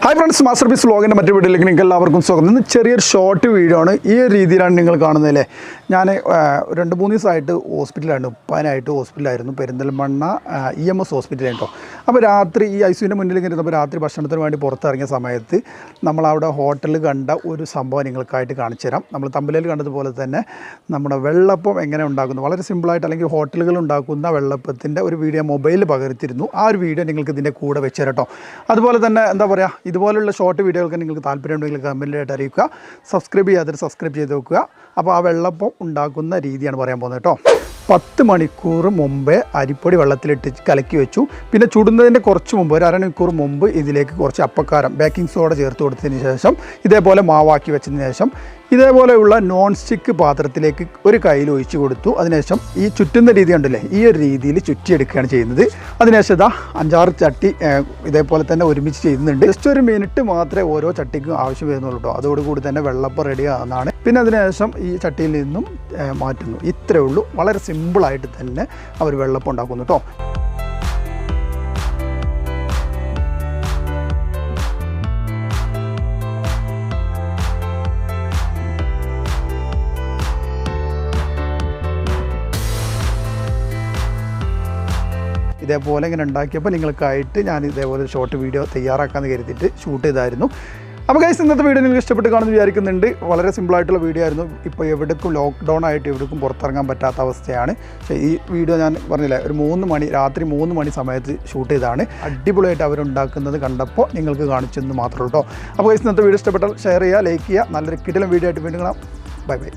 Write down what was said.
Hi friends, master piece വ്ലോഗിൻ്റെ മറ്റു വീഡിയോയിലേക്ക് നിങ്ങൾക്ക് എല്ലാവർക്കും സ്വാഗതം. ഇന്ന് ചെറിയൊരു ഷോർട്ട് വീഡിയോ ആണ്. ഈ രീതിയിലാണ് നിങ്ങൾ കാണുന്നതല്ലേ. ഞാൻ 2-3 ദിവസമായിട്ട് ഹോസ്പിറ്റലായിരുന്നു, ഉപ്പാനായിട്ട് ഹോസ്പിറ്റലായിരുന്നു, പെരിന്തൽമണ്ണ EMS ഹോസ്പിറ്റലാണ് കേട്ടോ. അപ്പോൾ രാത്രി ഈ ICUവിൻ്റെ മുന്നിൽ ഇങ്ങനെ ഇരുന്നപ്പോൾ രാത്രി ഭക്ഷണത്തിന് വേണ്ടി പുറത്തിറങ്ങിയ സമയത്ത് നമ്മളവിടെ ഹോട്ടലിൽ കണ്ട ഒരു സംഭവം നിങ്ങൾക്കായിട്ട് കാണിച്ചു തരാം. നമ്മൾ തമ്പിലേൽ കണ്ടതുപോലെ തന്നെ നമ്മുടെ വെള്ളപ്പം എങ്ങനെ ഉണ്ടാക്കുന്നു, വളരെ സിമ്പിളായിട്ട്, അല്ലെങ്കിൽ ഹോട്ടലുകൾ ഉണ്ടാക്കുന്ന വെള്ളപ്പത്തിൻ്റെ ഒരു വീഡിയോ മൊബൈലിൽ പകർത്തിയിരുന്നു. ആ ഒരു വീഡിയോ നിങ്ങൾക്ക് ഇതിൻ്റെ കൂടെ വെച്ച് തരാം കേട്ടോ. അതുപോലെ തന്നെ എന്താ പറയുക, ഇതുപോലുള്ള ഷോർട്ട് വീഡിയോകൾക്ക് നിങ്ങൾക്ക് താല്പര്യമുണ്ടെങ്കിൽ കമൻറ്റിലായിട്ട് അറിയിക്കുക. സബ്സ്ക്രൈബ് ചെയ്യാതെ സബ്സ്ക്രൈബ് ചെയ്ത് വെക്കുക. അപ്പോൾ ആ വെള്ളപ്പം ഉണ്ടാക്കുന്ന രീതിയാണ് പറയാൻ പോകുന്നത് കേട്ടോ. 10 മണിക്കൂർ മുമ്പേ അരിപ്പൊടി വെള്ളത്തിലിട്ട് കലക്കി വെച്ചു. പിന്നെ ചുടുന്നതിൻ്റെ കുറച്ച് മുമ്പ്, ഒരു അരമണിക്കൂർ മുമ്പ് ഇതിലേക്ക് കുറച്ച് അപ്പക്കാരം, ബേക്കിംഗ് സോഡ ചേർത്ത് കൊടുത്തതിന് ശേഷം ഇതേപോലെ മാവാക്കി വെച്ചതിന് ശേഷം ഇതേപോലെയുള്ള നോൺ സ്റ്റിക്ക് പാത്രത്തിലേക്ക് ഒരു കയ്യിൽ ഒഴിച്ച് കൊടുത്തു. അതിനുശേഷം ഈ ചുറ്റുന്ന രീതി ഉണ്ടല്ലേ, ഈ ഒരു രീതിയിൽ ചുറ്റിയെടുക്കുകയാണ് ചെയ്യുന്നത്. അതിനുശേഷം ഇതാ 5-6 ചട്ടി ഇതേപോലെ തന്നെ ഒരുമിച്ച് ചെയ്യുന്നുണ്ട്. ജസ്റ്റ് 1 മിനിറ്റ് മാത്രമേ ഓരോ ചട്ടിക്കും ആവശ്യം വരുന്നുള്ളൂ കേട്ടോ. അതോടുകൂടി തന്നെ വെള്ളപ്പം റെഡി ആകുന്നതാണ്. പിന്നെ അതിനുശേഷം ഈ ചട്ടിയിൽ നിന്നും മാറ്റുന്നു. ഇത്രയേ ഉള്ളൂ. വളരെ സിമ്പിളായിട്ട് തന്നെ അവർ വെള്ളപ്പം ഉണ്ടാക്കുന്നു കേട്ടോ. ഇതേപോലെ ഇങ്ങനെ ഉണ്ടാക്കിയപ്പോൾ നിങ്ങൾക്കായിട്ട് ഞാൻ ഇതേപോലെ ഷോർട്ട് വീഡിയോ തയ്യാറാക്കാമെന്ന് കരുതിയിട്ട് ഷൂട്ട് ചെയ്തായിരുന്നു. അപ്പോൾ ഗൈസ്, ഇന്നത്തെ വീഡിയോ നിങ്ങൾക്ക് ഇഷ്ടപ്പെട്ട് കാണുമെന്ന് വിചാരിക്കുന്നുണ്ട്. വളരെ സിമ്പിളായിട്ടുള്ള വീഡിയോ ആയിരുന്നു. ഇപ്പോൾ എവിടേക്കും ലോക്ക്ഡൗൺ ആയിട്ട് എവിടേക്കും പുറത്തിറങ്ങാൻ പറ്റാത്ത അവസ്ഥയാണ്. പക്ഷേ ഈ വീഡിയോ ഞാൻ പറഞ്ഞില്ലേ, ഒരു 3 മണി, രാത്രി 3 മണി സമയത്ത് ഷൂട്ട് ചെയ്തതാണ്. അടിപൊളിയായിട്ട് അവരുണ്ടാക്കുന്നത് കണ്ടപ്പോൾ നിങ്ങൾക്ക് കാണിച്ചെന്ന് മാത്രമേ ഉള്ളൂ കേട്ടോ. അപ്പോൾ ഗൈസ്, ഇന്നത്തെ വീഡിയോ ഇഷ്ടപ്പെട്ടാൽ ഷെയർ ചെയ്യുക, ലൈക്ക് ചെയ്യുക. നല്ലൊരു കിടിലൻ വീഡിയോ ആയിട്ട് വീണ്ടും കാണാം. Bye bye.